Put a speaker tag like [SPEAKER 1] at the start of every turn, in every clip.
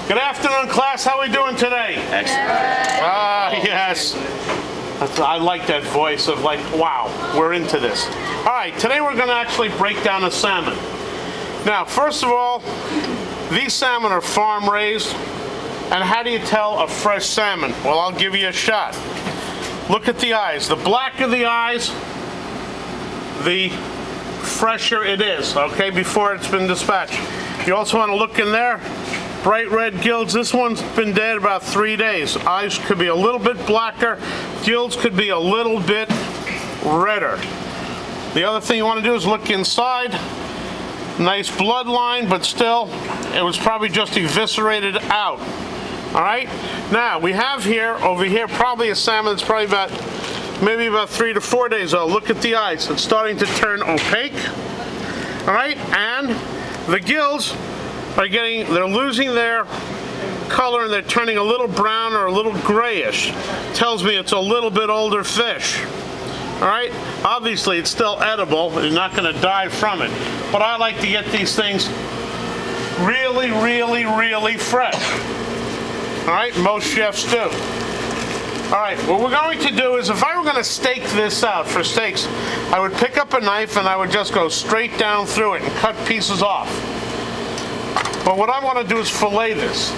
[SPEAKER 1] Good afternoon, class. How are we doing today?
[SPEAKER 2] Excellent.
[SPEAKER 1] Yes. I like that voice of like, wow, we're into this. All right, today we're going to actually break down a salmon. Now, first of all, these salmon are farm raised. And how do you tell a fresh salmon? Well, I'll give you a shot. Look at the eyes. The blacker the eyes, the fresher it is, okay, before it's been dispatched. You also want to look in there. Bright red gills. This one's been dead about 3 days. Eyes could be a little bit blacker. Gills could be a little bit redder. The other thing you want to do is look inside. Nice bloodline, but still, it was probably just eviscerated out. All right? Now, we have here, over here, probably a salmon that's probably maybe about 3 to 4 days old. Look at the eyes. It's starting to turn opaque. All right? And the gills are they're losing their color and they're turning a little brown or a little grayish. Tells me it's a little bit older fish. All right? Obviously, it's still edible. You're not going to die from it. But I like to get these things really, really, really fresh. All right? Most chefs do. All right, what we're going to do is, if I were going to stake this out for steaks, I would pick up a knife and I would just go straight down through it and cut pieces off. But what I want to do is fillet this.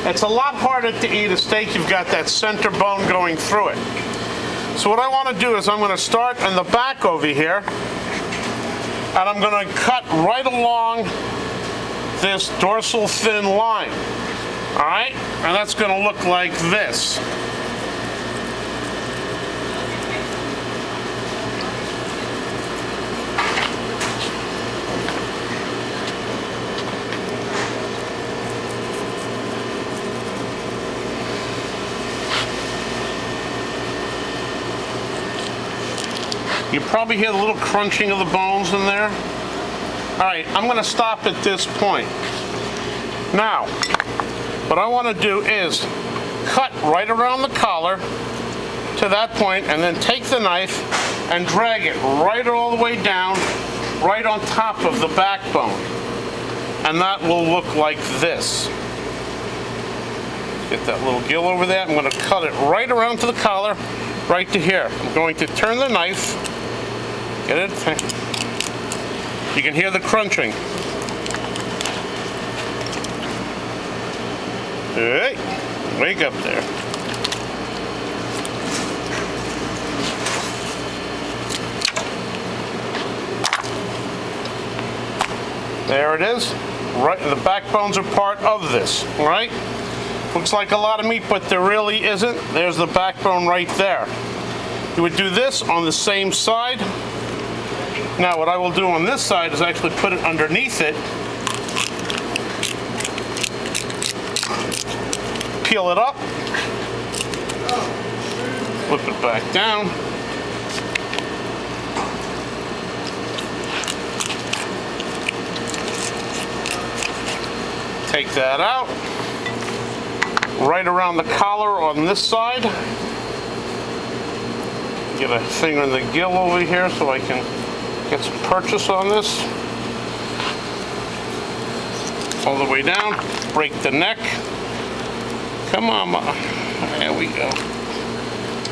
[SPEAKER 1] It's a lot harder to eat a steak. You've got that center bone going through it. So what I want to do is I'm going to start in the back over here, and I'm going to cut right along this dorsal thin line. All right? And that's going to look like this. You probably hear the little crunching of the bones in there. All right, I'm going to stop at this point. Now, what I want to do is cut right around the collar to that point, and then take the knife and drag it right all the way down, right on top of the backbone. And that will look like this. Get that little gill over there. I'm going to cut it right around to the collar, right to here. I'm going to turn the knife. Get it? You can hear the crunching. Hey, wake up there. There it is. Right, the backbones are part of this, right? Looks like a lot of meat, but there really isn't. There's the backbone right there. You would do this on the same side. Now what I will do on this side is actually put it underneath it, peel it up, flip it back down, take that out, right around the collar on this side. Get a finger in the gill over here so I can get some purchase on this. All the way down, break the neck. Come on, Ma. There we go.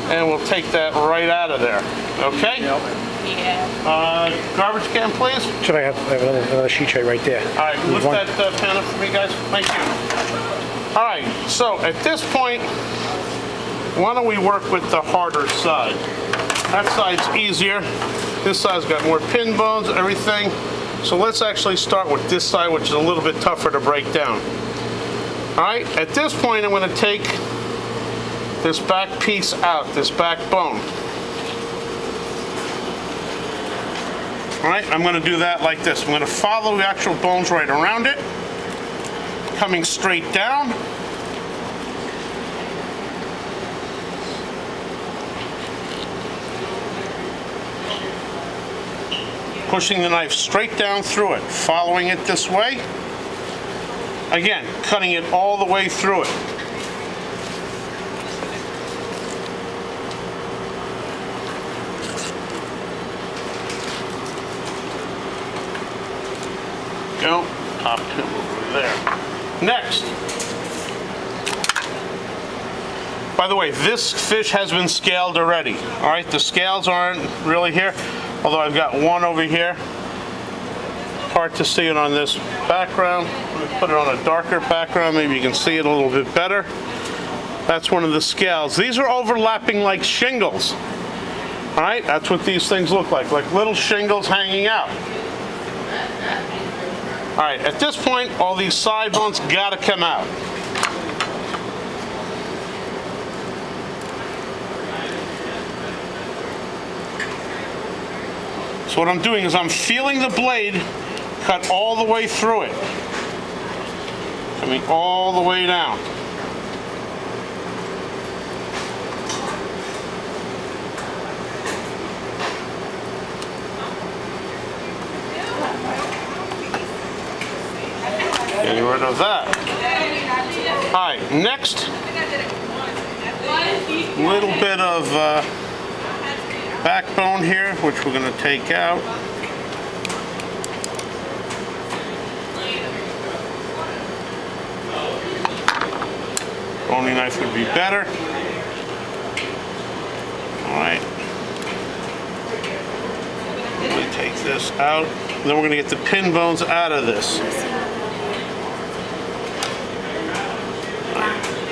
[SPEAKER 1] And we'll take that right out of there. Okay?
[SPEAKER 2] Yeah.
[SPEAKER 1] Garbage can, please.
[SPEAKER 3] Should I have another sheet tray right there?
[SPEAKER 1] All right, lift that pan up for me, guys. Thank you. All right, so at this point, why don't we work with the harder side? That side's easier. This side's got more pin bones, everything. So let's actually start with this side, which is a little bit tougher to break down. All right, at this point, I'm going to take this back piece out, this back bone. All right, I'm going to do that like this. I'm going to follow the actual bones right around it, coming straight down. Pushing the knife straight down through it, following it this way. Again, cutting it all the way through it. Go, top him over there. Next, By the way, this fish has been scaled already. All right, the scales aren't really here, although I've got one over here. Hard to see it on this background. Let me put it on a darker background, maybe you can see it a little bit better. That's one of the scales. These are overlapping like shingles. All right, that's what these things look like little shingles hanging out. All right, at this point, all these side bones gotta come out. So what I'm doing is I'm feeling the blade cut all the way through it. Coming all the way down. Getting rid of that. All right, next, little bit of backbone here, which we're going to take out. Boning knife would be better. All right. Let me take this out. Then we're going to get the pin bones out of this.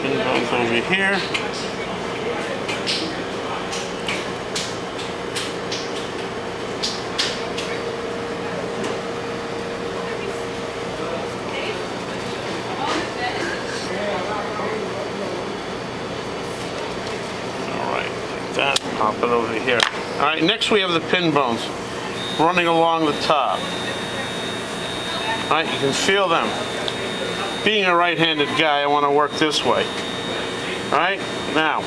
[SPEAKER 1] Pin bones over here. That, pop it over here. All right, next we have the pin bones running along the top. All right, you can feel them. Being a right-handed guy, I want to work this way. All right, now,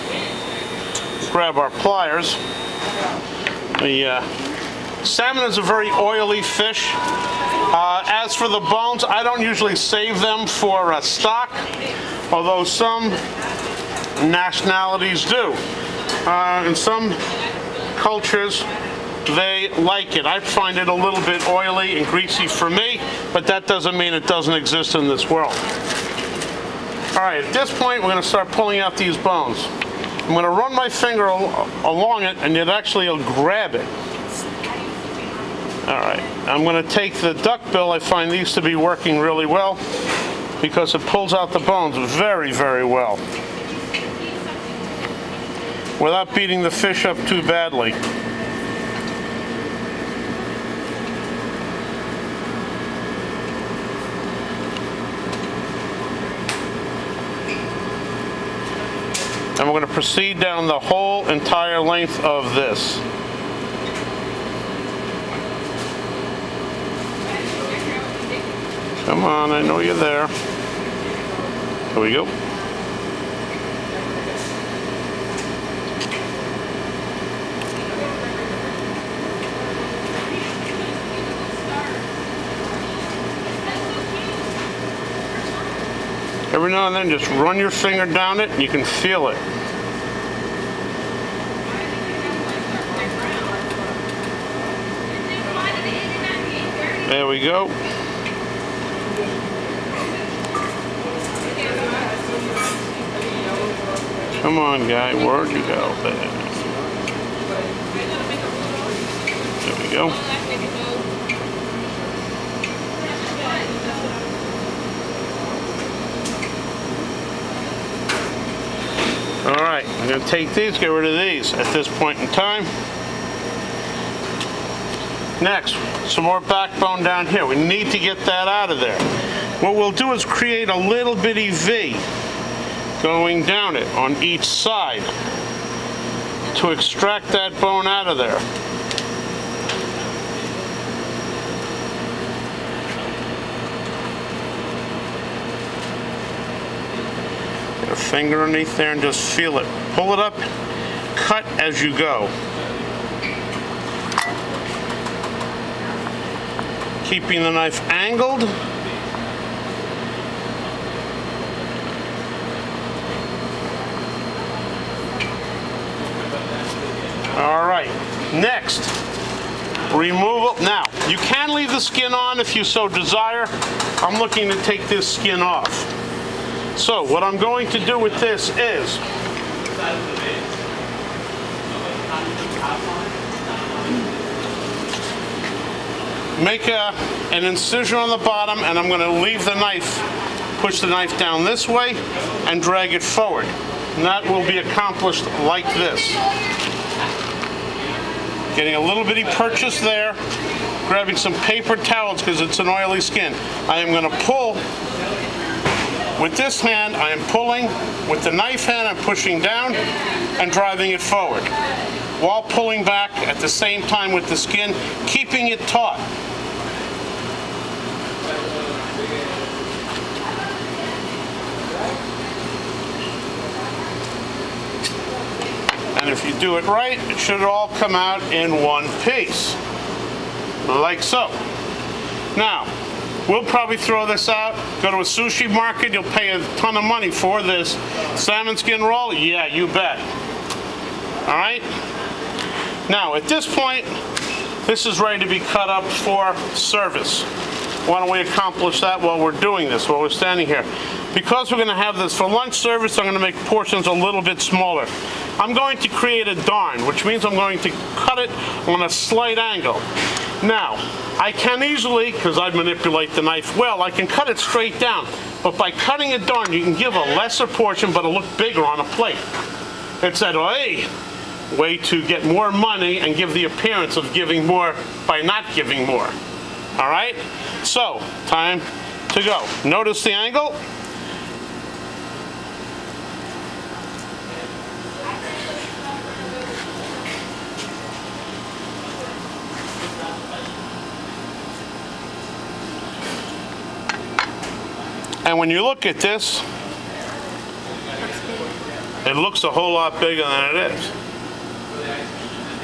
[SPEAKER 1] grab our pliers. The salmon is a very oily fish. As for the bones, I don't usually save them for stock, although some nationalities do. In some cultures, they like it. I find it a little bit oily and greasy for me, but that doesn't mean it doesn't exist in this world. All right, at this point, we're going to start pulling out these bones. I'm going to run my finger along it, and it actually will grab it. All right, I'm going to take the duck bill. I find these to be working really well because it pulls out the bones very, very well, without beating the fish up too badly. And we're going to proceed down the whole entire length of this. Come on, I know you're there. Here we go. Every now and then, just run your finger down it, and you can feel it. There we go. Come on, guy, where'd you go? There we go. All right, I'm going to take these, get rid of these at this point in time. Next, some more backbone down here. We need to get that out of there. What we'll do is create a little bitty V going down it on each side to extract that bone out of there. Get a finger underneath there and just feel it. Pull it up, cut as you go. Keeping the knife angled. All right, next, removal. Now, you can leave the skin on if you so desire. I'm looking to take this skin off. So what I'm going to do with this is, Make an incision on the bottom, and I'm going to leave the knife, push the knife down this way, and drag it forward. And that will be accomplished like this. Getting a little bitty purchase there, grabbing some paper towels because it's an oily skin. I am going to pull with this hand. I am pulling with the knife hand. I'm pushing down and driving it forward, while pulling back at the same time with the skin, keeping it taut. And if you do it right, it should all come out in one piece, like so. Now, we'll probably throw this out, go to a sushi market, you'll pay a ton of money for this. Salmon skin roll? Yeah, you bet. All right? Now, at this point, this is ready to be cut up for service. Why don't we accomplish that while we're doing this, while we're standing here? Because we're going to have this for lunch service, I'm going to make portions a little bit smaller. I'm going to create a darn, which means I'm going to cut it on a slight angle. Now, I can easily, because I manipulate the knife well, I can cut it straight down. But by cutting a darn, you can give a lesser portion, but it'll look bigger on a plate. It's that way to get more money and give the appearance of giving more by not giving more. All right? So, time to go. Notice the angle. And when you look at this, it looks a whole lot bigger than it is.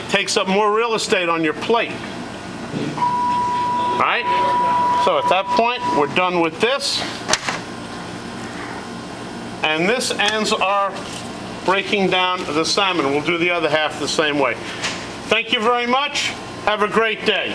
[SPEAKER 1] It takes up more real estate on your plate. All right? So at that point, we're done with this. And this ends our breaking down the salmon. We'll do the other half the same way. Thank you very much. Have a great day.